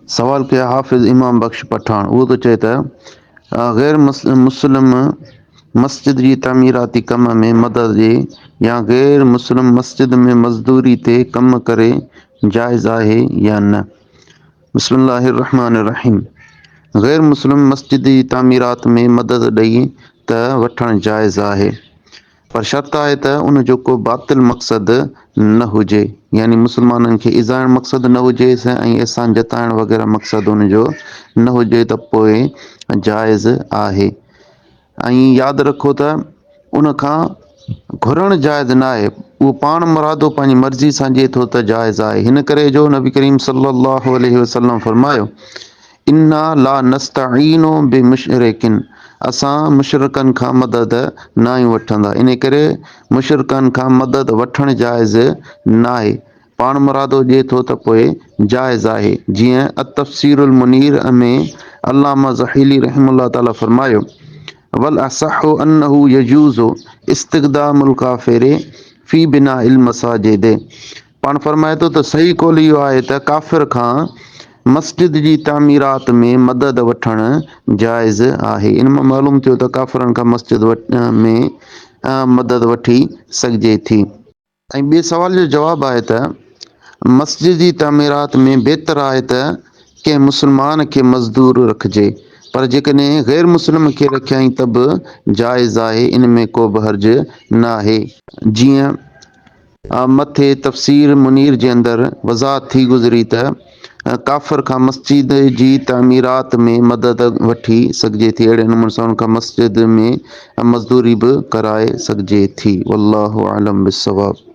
सवाल कया हाफ़िज़ इमाम बख्श पठान। उहो त चए त गैर मुस्लिम मस्जिद जी तामीराती कम में मदद ॾे या गैर मुस्लिम मस्जिद में मज़दूरी ते कम करे जाइज़ आहे या न। बिस्मिल्लाहिर रहमानिर रहीम। गैर मुस्लिम मस्जिद जी तामीरात में मदद ॾेई त वठणु जाइज़ आहे, पर शर्त आहे त उन जो को बातिल मक़सदु न हुजे, यानी मुस्लमाननि खे इज़ाइण मक़सदु न हुजेसि ऐं एहसान जताइण वग़ैरह मक़सदु उन जो न हुजे त पोइ जाइज़ आहे। ऐं यादि रखो त उन खां घुरणु जाइज़ न आहे, उहो पाण मुरादो पंहिंजी मर्ज़ी सां ॾिए थो त जाइज़ आहे। हिन करे जो नबी करीम सल्लल्लाहु अलैहि वसल्लम फरमायो, इन्ना ला नस्तईनो बि मुशरिकिन, असां मुशरिकनि खां मदद न आहियूं वठंदा। इन करे मुशरिकनि खां मदद वठणु जाइज़ न आहे, पाण मुरादो ॾिए थो त पोइ जाइज़ आहे। जीअं अतफ़सीरुल मुनीर में अल्लामा ज़हीली रहमतुल्लाह ताला फरमायो, वल असहु अन्नहु यजूज़ु इस्तिक़दामुल काफ़िर फी बिनाइल मसाजिद। पाण फरमाए थो त सही कौल इहो आहे त काफ़िर खां मस्जिद जी तामीरात में मदद वठणु जाइज़ आहे। इन मां मालूम थियो त काफ़िरनि खां मस्जिद में मदद वठी सघिजे थी। ऐं ॿिए सवाल जो जवाबु आहे त मस्जिद जी तामीरात में बहितर आहे त कंहिं मुस्लमान खे मज़दूर रखिजे, पर जेकॾहिं गैर मुस्लिम खे रखियईं त बि जाइज़ आहे, इन में को बि हर्ज न आहे। जीअं मथे तफ़सीर मुनीर जे अंदरि वज़ाहत थी गुज़री त काफ़िर खां मस्जिद जी तामीरात में मदद वठी सघिजे थी, अहिड़े नमूने सां उनखां मस्जिद में मज़दूरी बि कराए सघिजे थी। वल्लाहु आलम बिस्सवाब।